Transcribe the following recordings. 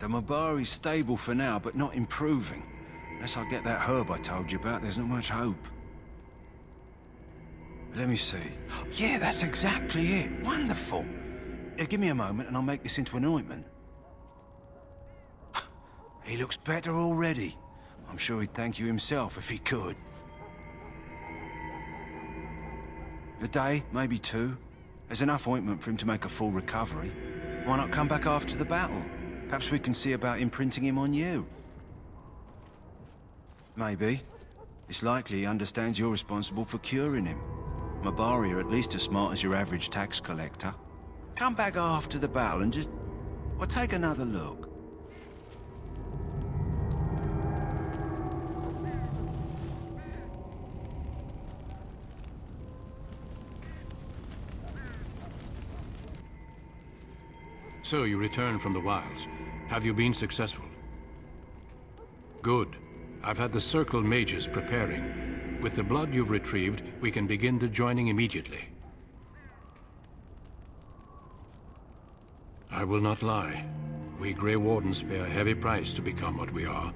The Mabari's stable for now, but not improving. Unless I get that herb I told you about, there's not much hope. Let me see. Yeah, that's exactly it. Wonderful. Give me a moment and I'll make this into an ointment. He looks better already. I'm sure he'd thank you himself if he could. A day, maybe two. There's enough ointment for him to make a full recovery. Why not come back after the battle? Perhaps we can see about imprinting him on you. Maybe. It's likely he understands you're responsible for curing him. Mabari are at least as smart as your average tax collector. Come back after the battle and just... well, take another look. So you returned from the wilds. Have you been successful? Good. I've had the Circle mages preparing. With the blood you've retrieved, we can begin the joining immediately. I will not lie. We Grey Wardens pay a heavy price to become what we are.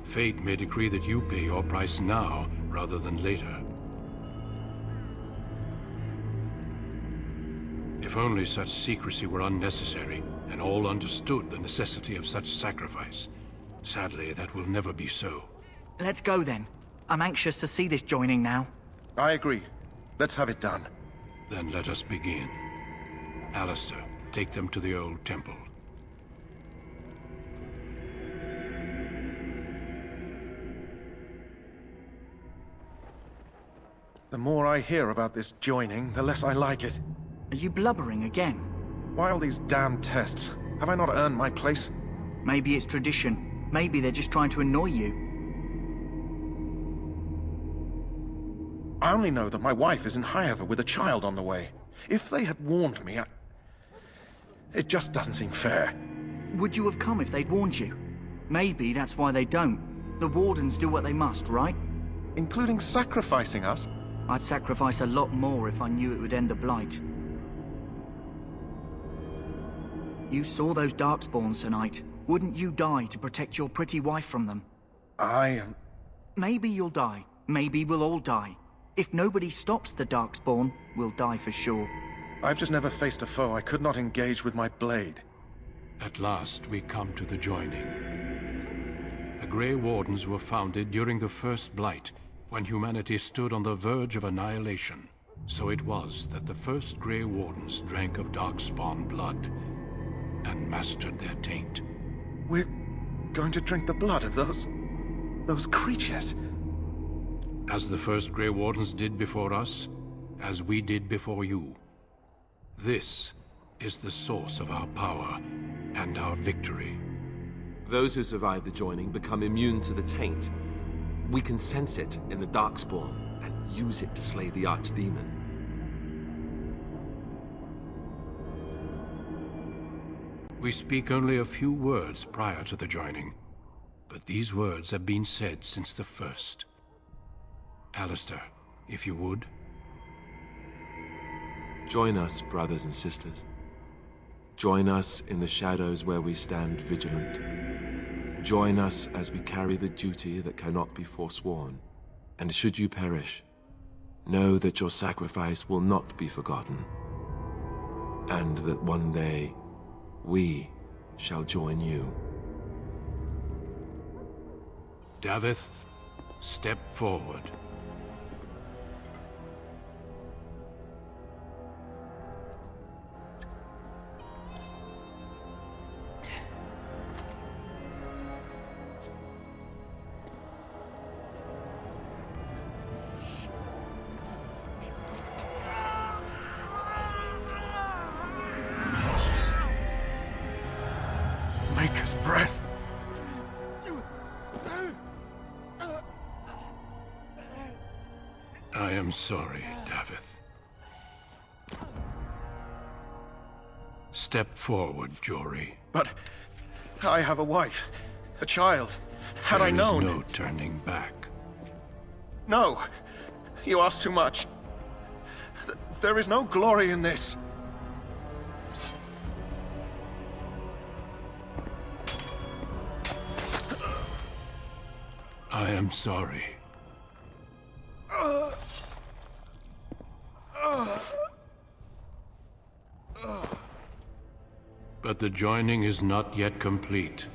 Fate may decree that you pay your price now, rather than later. If only such secrecy were unnecessary, and all understood the necessity of such sacrifice. Sadly, that will never be so. Let's go then. I'm anxious to see this joining now. I agree. Let's have it done. Then let us begin. Alistair, take them to the old temple. The more I hear about this joining, the less I like it. Are you blubbering again? Why all these damn tests? Have I not earned my place? Maybe it's tradition. Maybe they're just trying to annoy you. I only know that my wife is in Highever with a child on the way. If they had warned me, it just doesn't seem fair. Would you have come if they'd warned you? Maybe that's why they don't. The Wardens do what they must, right? Including sacrificing us? I'd sacrifice a lot more if I knew it would end the Blight. You saw those Darkspawns tonight. Wouldn't you die to protect your pretty wife from them? Maybe you'll die. Maybe we'll all die. If nobody stops the Darkspawn, we'll die for sure. I've just never faced a foe I could not engage with my blade. At last, we come to the joining. The Grey Wardens were founded during the First Blight, when humanity stood on the verge of annihilation. So it was that the first Grey Wardens drank of Darkspawn blood, and mastered their taint. We're going to drink the blood of those creatures? As the first Grey Wardens did before us, as we did before you. This is the source of our power and our victory. Those who survive the joining become immune to the taint. We can sense it in the Darkspawn and use it to slay the Archdemon. We speak only a few words prior to the joining, but these words have been said since the first. Alistair, if you would. Join us, brothers and sisters. Join us in the shadows where we stand vigilant. Join us as we carry the duty that cannot be forsworn. And should you perish, know that your sacrifice will not be forgotten. And that one day, we shall join you. Davith, step forward. Maker's breath. I am sorry, Davith. Step forward, Jory. But I have a wife, a child. Had I known... There is no turning back. No! You ask too much. There is no glory in this. I am sorry. But the joining is not yet complete.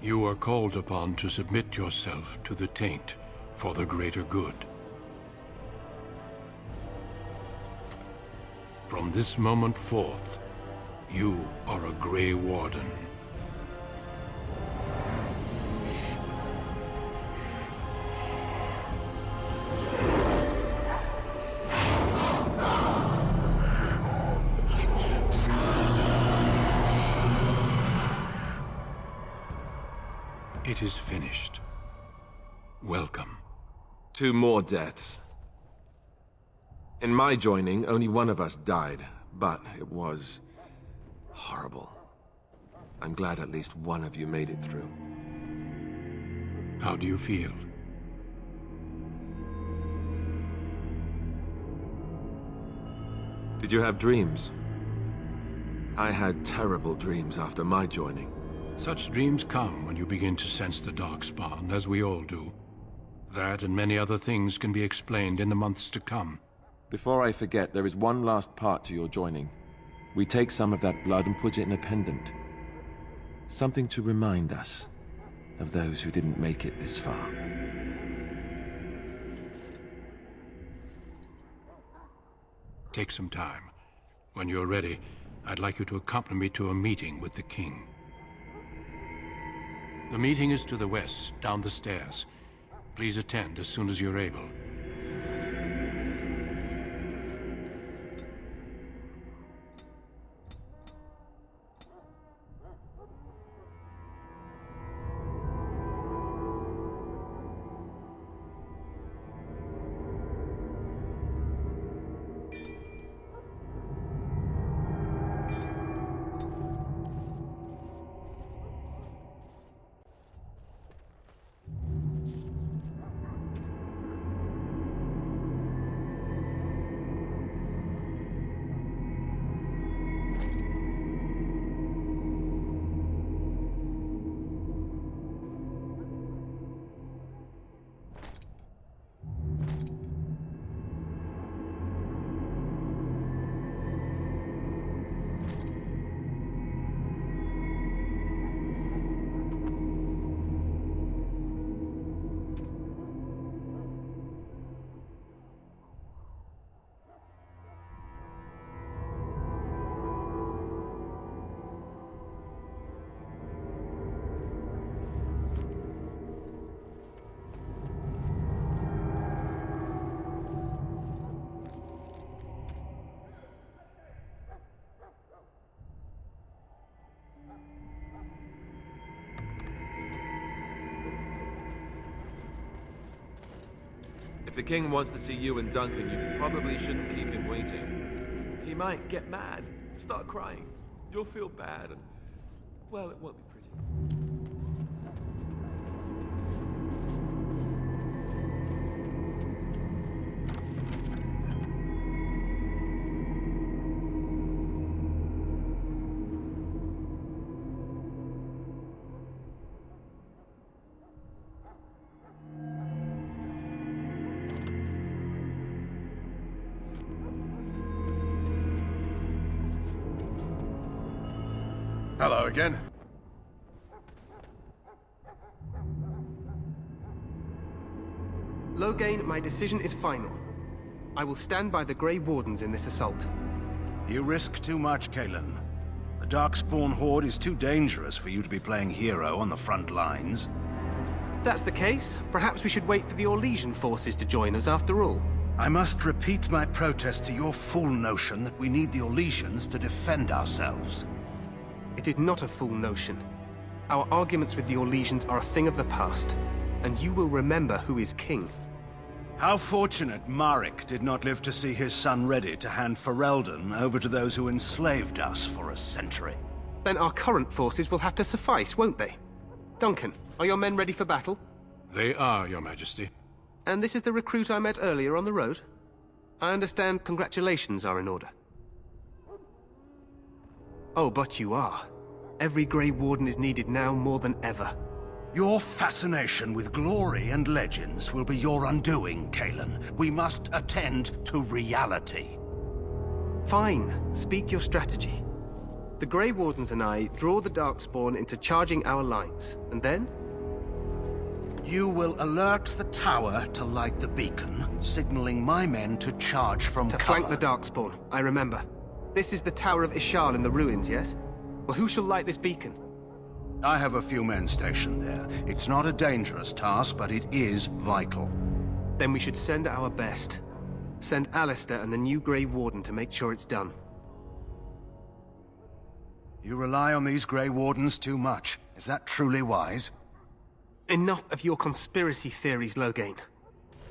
You are called upon to submit yourself to the Taint for the greater good. From this moment forth, you are a Grey Warden. It is finished. Welcome. 2 more deaths. In my joining, only one of us died, but it was horrible. I'm glad at least one of you made it through. How do you feel? Did you have dreams? I had terrible dreams after my joining. Such dreams come when you begin to sense the Darkspawn, as we all do. That and many other things can be explained in the months to come. Before I forget, there is one last part to your joining. We take some of that blood and put it in a pendant. Something to remind us of those who didn't make it this far. Take some time. When you're ready, I'd like you to accompany me to a meeting with the King. The meeting is to the west, down the stairs. Please attend as soon as you're able. If the King wants to see you and Duncan, you probably shouldn't keep him waiting. He might get mad, start crying. You'll feel bad, and, well, it won't be pretty. Hello again. Loghain, my decision is final. I will stand by the Grey Wardens in this assault. You risk too much, Cailan. The Darkspawn Horde is too dangerous for you to be playing hero on the front lines. That's the case. Perhaps we should wait for the Orlesian forces to join us after all. I must repeat my protest to your fool notion that we need the Orlesians to defend ourselves. It is not a fool notion. Our arguments with the Orlesians are a thing of the past, and you will remember who is king. How fortunate Marek did not live to see his son ready to hand Ferelden over to those who enslaved us for a century. Then our current forces will have to suffice, won't they? Duncan, are your men ready for battle? They are, Your Majesty. And this is the recruit I met earlier on the road? I understand congratulations are in order. Oh, but you are. Every Grey Warden is needed now more than ever. Your fascination with glory and legends will be your undoing, Kalen. We must attend to reality. Fine. Speak your strategy. The Grey Wardens and I draw the Darkspawn into charging our lines, and then? You will alert the tower to light the beacon, signaling my men to charge from To cover. flank the Darkspawn, I remember. This is the Tower of Ishal in the ruins, yes? Well, who shall light this beacon? I have a few men stationed there. It's not a dangerous task, but it is vital. Then we should send our best. Send Alistair and the new Grey Warden to make sure it's done. You rely on these Grey Wardens too much. Is that truly wise? Enough of your conspiracy theories, Loghain.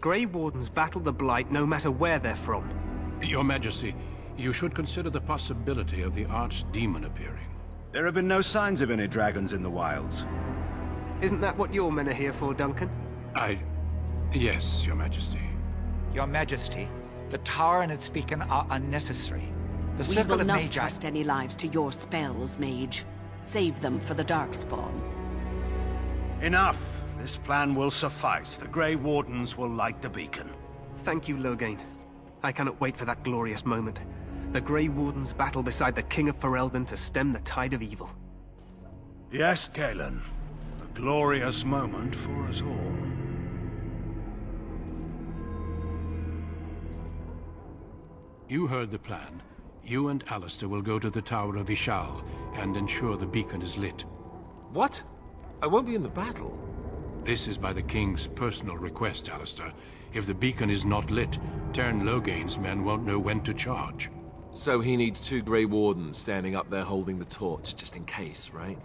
Grey Wardens battle the Blight no matter where they're from. Your Majesty, you should consider the possibility of the Archdemon appearing. There have been no signs of any dragons in the wilds. Isn't that what your men are here for, Duncan? Yes, Your Majesty. Your Majesty, the tower and its beacon are unnecessary. The We Circle will of not Magi... trust any lives to your spells, Mage. Save them for the Darkspawn. Enough! This plan will suffice. The Grey Wardens will light the beacon. Thank you, Loghain. I cannot wait for that glorious moment. The Grey Wardens battle beside the King of Ferelden to stem the tide of evil. Yes, Kalen. A glorious moment for us all. You heard the plan. You and Alistair will go to the Tower of Ishal and ensure the beacon is lit. What? I won't be in the battle. This is by the King's personal request, Alistair. If the beacon is not lit, Tern Loghain's men won't know when to charge. So he needs 2 Grey Wardens standing up there holding the torch, just in case, right?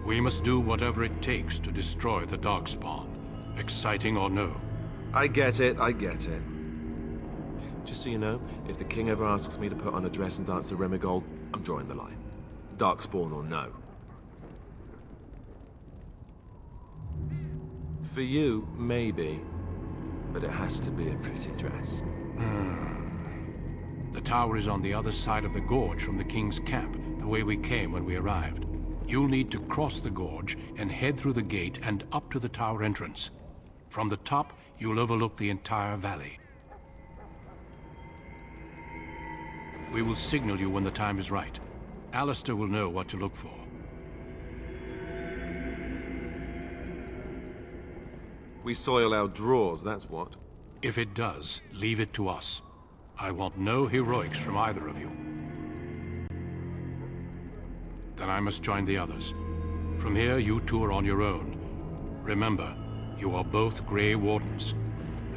We must do whatever it takes to destroy the Darkspawn, exciting or no. I get it, I get it. Just so you know, if the King ever asks me to put on a dress and dance to Remigold, I'm drawing the line. Darkspawn or no. For you, maybe. But it has to be a pretty dress. The tower is on the other side of the gorge from the King's camp, the way we came when we arrived. You'll need to cross the gorge and head through the gate and up to the tower entrance. From the top, you'll overlook the entire valley. We will signal you when the time is right. Alistair will know what to look for. We soil our drawers, that's what. If it does, leave it to us. I want no heroics from either of you. Then I must join the others. From here, you two are on your own. Remember, you are both Grey Wardens.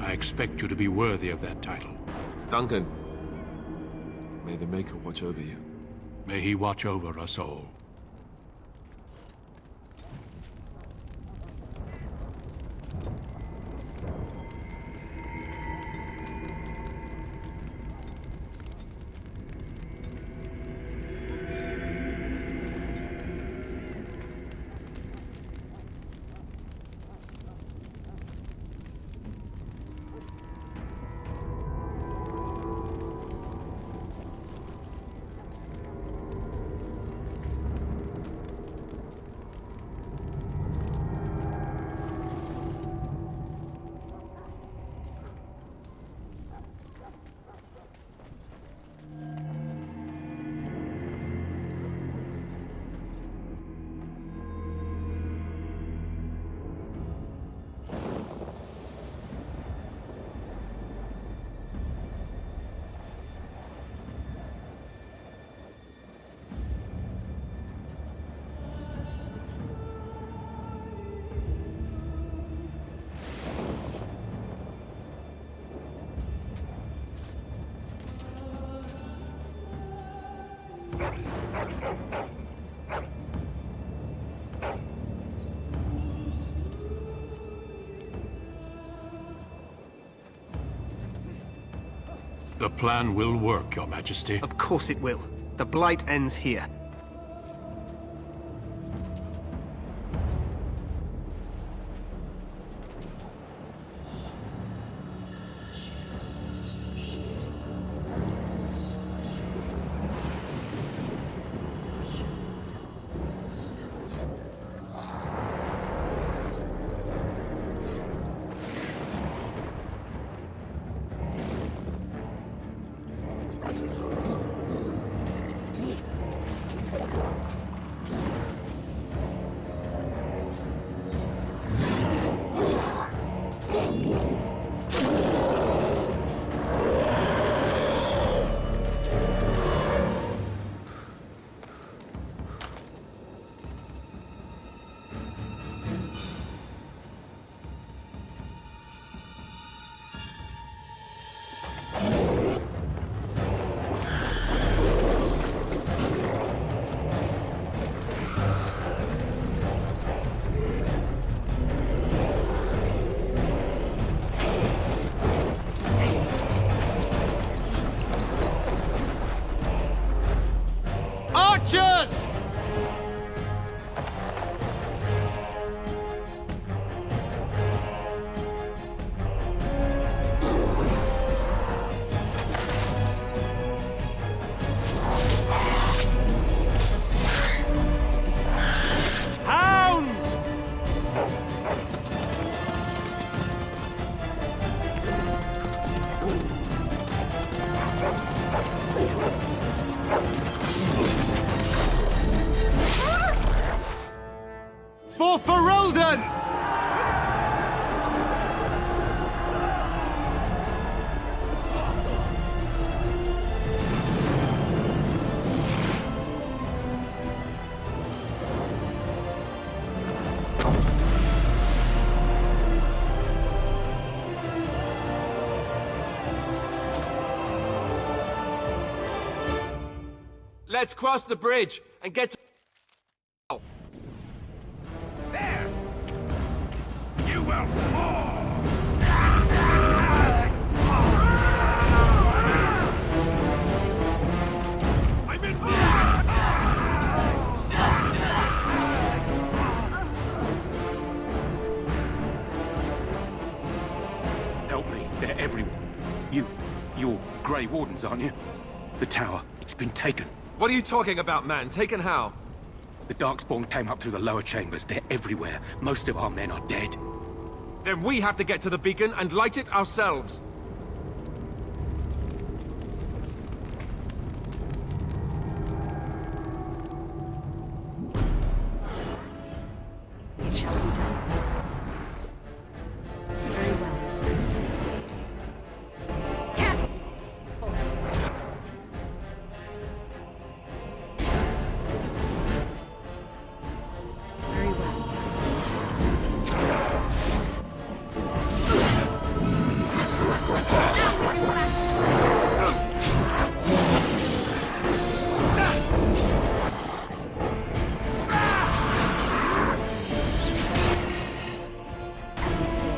I expect you to be worthy of that title. Duncan, may the Maker watch over you. May he watch over us all. The plan will work, Your Majesty. Of course it will. The Blight ends here. Archers! Hounds! For Ferelden! Let's cross the bridge and get to... There! You will fall! I'm in... Help me, they're everywhere. You're Grey Wardens, aren't you? The tower, it's been taken. What are you talking about, man? Taken how? The Darkspawn came up through the lower chambers. They're everywhere. Most of our men are dead. Then we have to get to the beacon and light it ourselves. It shall be done. Very well. Very well. As you say.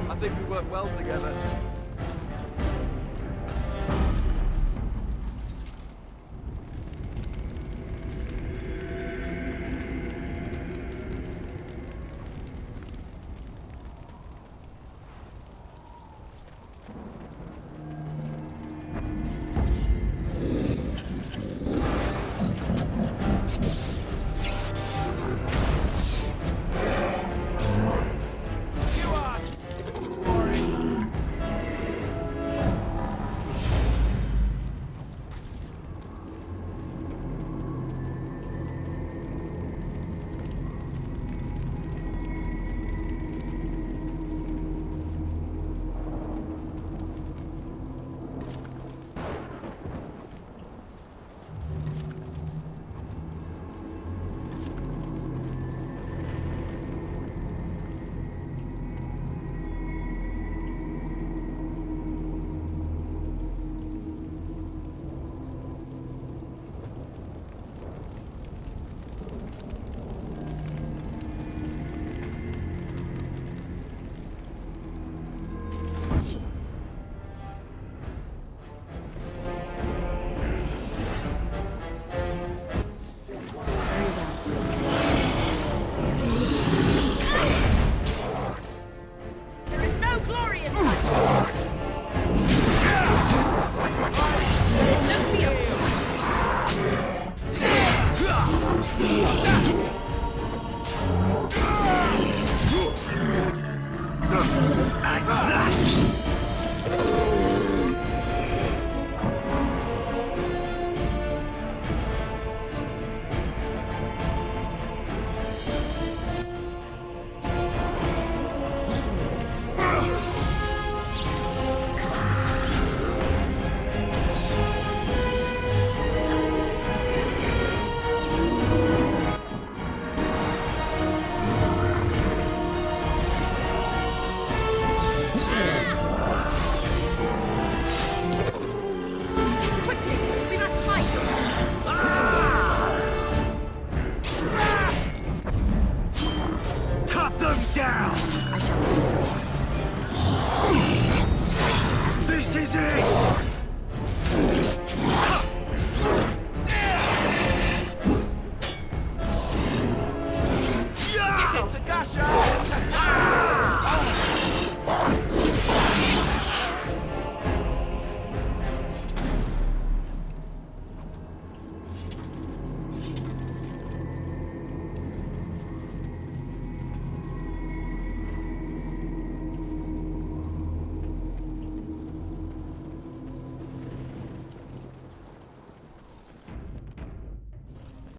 I think we work well together.